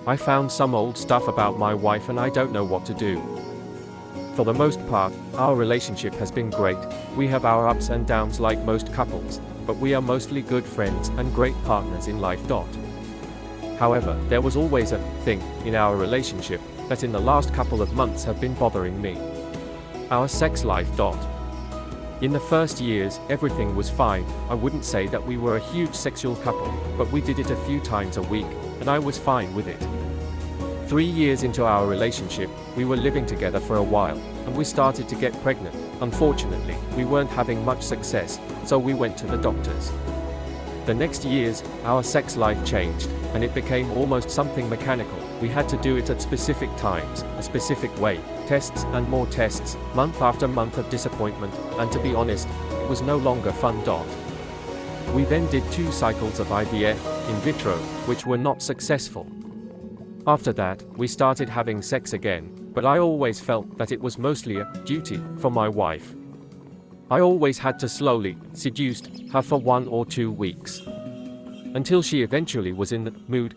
I found some old stuff about my wife and I don't know what to do. For the most part, our relationship has been great. We have our ups and downs like most couples, but we are mostly good friends and great partners in life. However, there was always a thing in our relationship that in the last couple of months have been bothering me. Our sex life. In the first years, everything was fine. I wouldn't say that we were a huge sexual couple, but we did it a few times a week, and I was fine with it. 3 years into our relationship, we were living together for a while, and we started to get pregnant. Unfortunately, we weren't having much success, so we went to the doctors. The next years, our sex life changed, and it became almost something mechanical. We had to do it at specific times, a specific way, tests and more tests, month after month of disappointment, and to be honest, it was no longer fun. We then did 2 cycles of IVF, in vitro, which were not successful. After that, we started having sex again, but I always felt that it was mostly a duty for my wife. I always had to slowly seduce her for 1 or 2 weeks. Until she eventually was in the mood.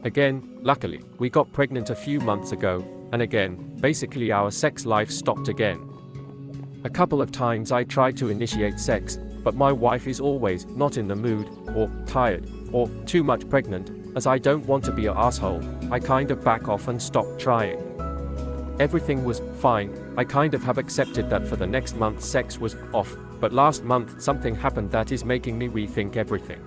Again, luckily, we got pregnant a few months ago, and again, basically our sex life stopped again. A couple of times I tried to initiate sex, but my wife is always not in the mood, or tired, or too much pregnant. As I don't want to be an asshole, I kind of back off and stop trying. Everything was fine. I kind of have accepted that for the next month sex was off, but last month something happened that is making me rethink everything.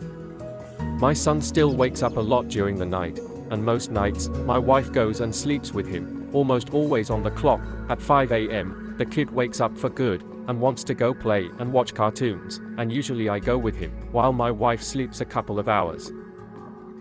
My son still wakes up a lot during the night, and most nights, my wife goes and sleeps with him, almost always on the clock. At 5 a.m., the kid wakes up for good, and wants to go play and watch cartoons, and usually I go with him, while my wife sleeps a couple of hours.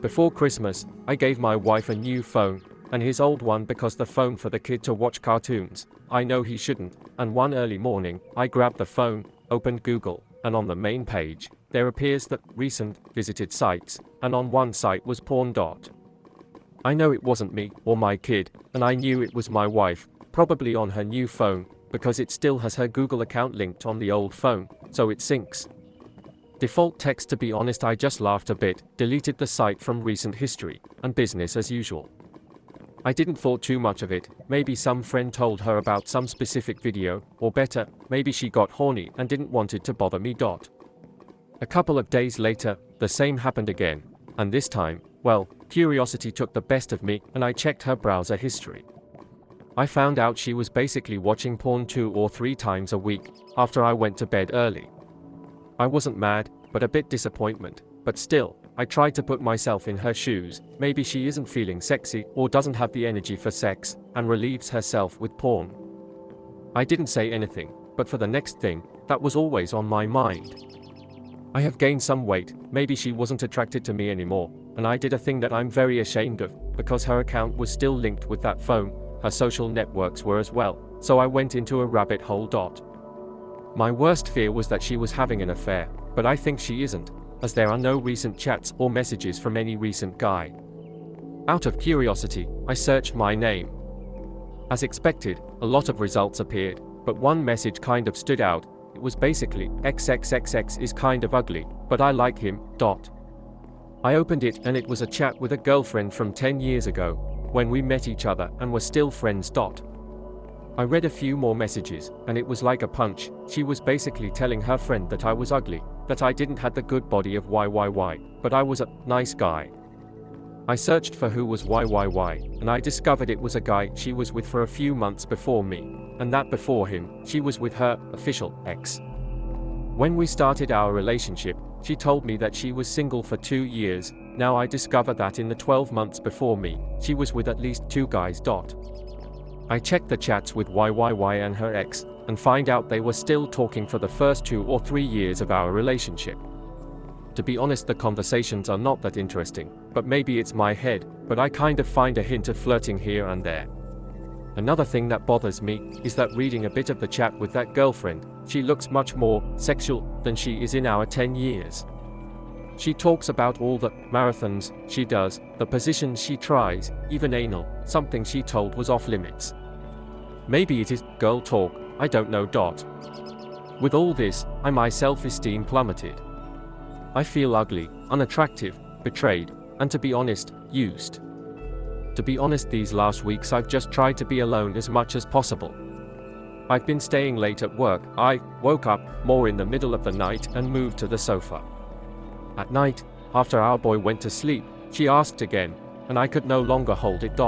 Before Christmas, I gave my wife a new phone, and his old one because the phone for the kid to watch cartoons. I know he shouldn't, and one early morning, I grabbed the phone, opened Google, and on the main page, there appears the recent visited sites, and on one site was porn. I know it wasn't me or my kid, and I knew it was my wife, probably on her new phone, because it still has her Google account linked on the old phone, so it syncs. Default text. To be honest, I just laughed a bit, deleted the site from recent history, and business as usual. I didn't thought too much of it. Maybe some friend told her about some specific video, or better, maybe she got horny and didn't want it to bother me. A couple of days later, the same happened again, and this time, well, curiosity took the best of me, and I checked her browser history. I found out she was basically watching porn 2 or 3 times a week, after I went to bed early. I wasn't mad, but a bit disappointment, but still, I tried to put myself in her shoes. Maybe she isn't feeling sexy, or doesn't have the energy for sex, and relieves herself with porn. I didn't say anything, but for the next thing, that was always on my mind. I have gained some weight, maybe she wasn't attracted to me anymore, and I did a thing that I'm very ashamed of, because her account was still linked with that phone, her social networks were as well, so I went into a rabbit hole. My worst fear was that she was having an affair, but I think she isn't, as there are no recent chats or messages from any recent guy. Out of curiosity, I searched my name. As expected, a lot of results appeared, but one message kind of stood out. It was basically, XXXX is kind of ugly, but I like him. I opened it and it was a chat with a girlfriend from 10 years ago, when we met each other and were still friends. I read a few more messages, and it was like a punch. She was basically telling her friend that I was ugly, that I didn't have the good body of YYY, but I was a nice guy. I searched for who was YYY, and I discovered it was a guy she was with for a few months before me, and that before him, she was with her official ex. When we started our relationship, she told me that she was single for 2 years. Now I discover that in the 12 months before me, she was with at least 2 guys. I checked the chats with YYY and her ex, and find out they were still talking for the first 2 or 3 years of our relationship. To be honest, the conversations are not that interesting, but maybe it's my head, but I kind of find a hint of flirting here and there. Another thing that bothers me is that reading a bit of the chat with that girlfriend, she looks much more sexual than she is in our 10 years. She talks about all the marathons she does, the positions she tries, even anal, something she told was off limits. Maybe it is girl talk, I don't know. With all this, my self-esteem plummeted. I feel ugly, unattractive, betrayed, and to be honest, used. To be honest, these last weeks I've just tried to be alone as much as possible. I've been staying late at work. I woke up more in the middle of the night and moved to the sofa. At night, after our boy went to sleep, she asked again, and I could no longer hold it.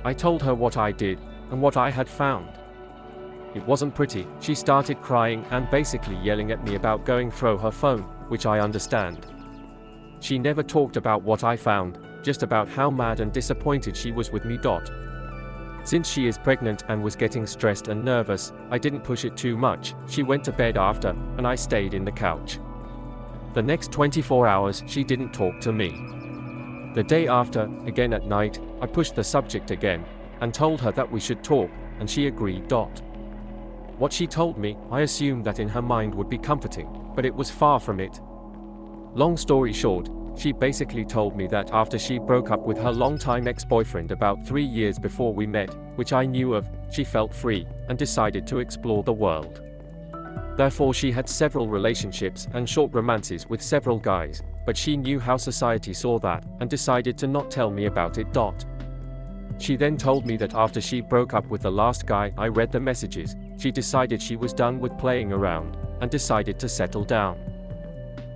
I told her what I did and what I had found. It wasn't pretty. She started crying and basically yelling at me about going through her phone, which I understand. She never talked about what I found, just about how mad and disappointed she was with me. Since she is pregnant and was getting stressed and nervous, I didn't push it too much. She went to bed after, and I stayed in the couch. The next 24 hours, she didn't talk to me. The day after, again at night, I pushed the subject again, and told her that we should talk, and she agreed. What she told me, I assumed that in her mind would be comforting, but it was far from it. Long story short, she basically told me that after she broke up with her longtime ex-boyfriend about 3 years before we met, which I knew of, she felt free, and decided to explore the world. Therefore she had several relationships and short romances with several guys, but she knew how society saw that, and decided to not tell me about it. She then told me that after she broke up with the last guy, I read the messages, she decided she was done with playing around, and decided to settle down.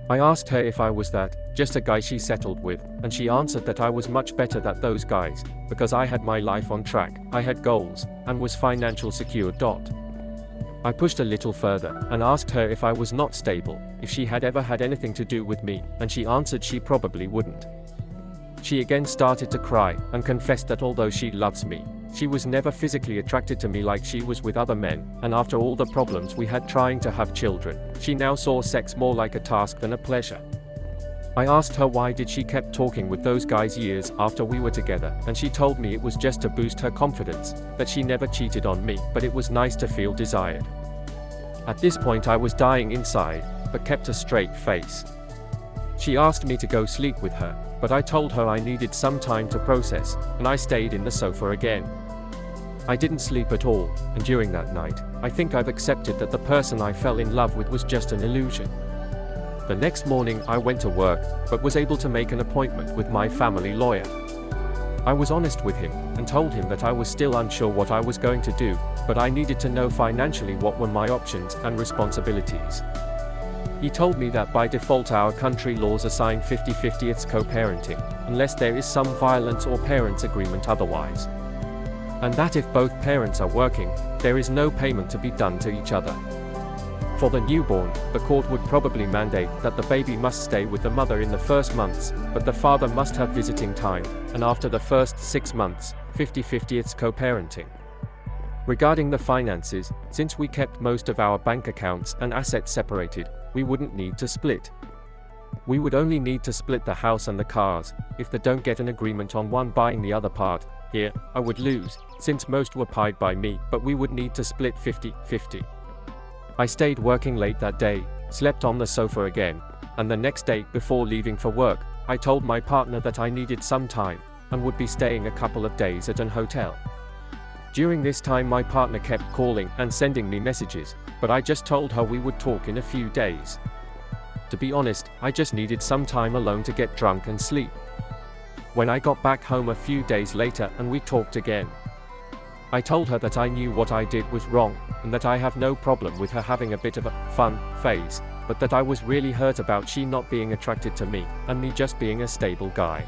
I asked her if I was just a guy she settled with, and she answered that I was much better than those guys, because I had my life on track, I had goals, and was financially secure. I pushed a little further, and asked her if I was not stable, if she had ever had anything to do with me, and she answered she probably wouldn't. She again started to cry, and confessed that although she loves me, she was never physically attracted to me like she was with other men, and after all the problems we had trying to have children, she now saw sex more like a task than a pleasure. I asked her why did she kept talking with those guys years after we were together, and she told me it was just to boost her confidence, that she never cheated on me, but it was nice to feel desired. At this point I was dying inside, but kept a straight face. She asked me to go sleep with her, but I told her I needed some time to process, and I stayed in the sofa again. I didn't sleep at all, and during that night, I think I've accepted that the person I fell in love with was just an illusion. The next morning I went to work, but was able to make an appointment with my family lawyer. I was honest with him, and told him that I was still unsure what I was going to do, but I needed to know financially what were my options and responsibilities. He told me that by default our country laws assign 50-50 it's co-parenting, unless there is some violence or parents' agreement otherwise. And that if both parents are working, there is no payment to be done to each other. For the newborn, the court would probably mandate that the baby must stay with the mother in the first months, but the father must have visiting time, and after the first 6 months, 50-50 it's co-parenting. Regarding the finances, since we kept most of our bank accounts and assets separated, we wouldn't need to split. We would only need to split the house and the cars, if they don't get an agreement on one buying the other part. Here, I would lose, since most were paid by me, but we would need to split 50-50. I stayed working late that day, slept on the sofa again, and the next day, before leaving for work, I told my partner that I needed some time, and would be staying a couple of days at an hotel. During this time my partner kept calling and sending me messages, but I just told her we would talk in a few days. To be honest, I just needed some time alone to get drunk and sleep. When I got back home a few days later and we talked again, I told her that I knew what I did was wrong, and that I have no problem with her having a bit of a fun phase, but that I was really hurt about she not being attracted to me, and me just being a stable guy.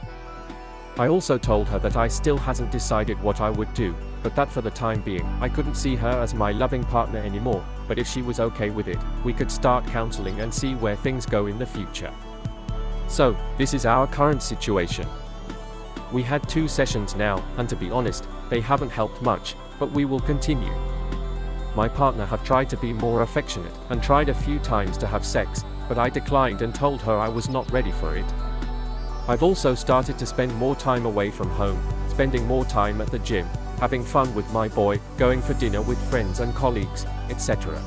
I also told her that I still hadn't decided what I would do, but that for the time being, I couldn't see her as my loving partner anymore, but if she was okay with it, we could start counseling and see where things go in the future. So, this is our current situation. We had 2 sessions now, and to be honest, they haven't helped much, but we will continue. My partner have tried to be more affectionate, and tried a few times to have sex, but I declined and told her I was not ready for it. I've also started to spend more time away from home, spending more time at the gym, having fun with my boy, going for dinner with friends and colleagues, etc.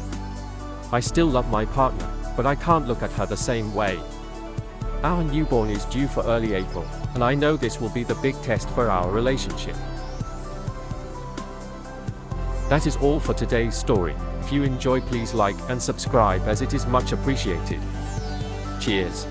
I still love my partner, but I can't look at her the same way. Our newborn is due for early April, and I know this will be the big test for our relationship. That is all for today's story. If you enjoy, please like and subscribe as it is much appreciated. Cheers.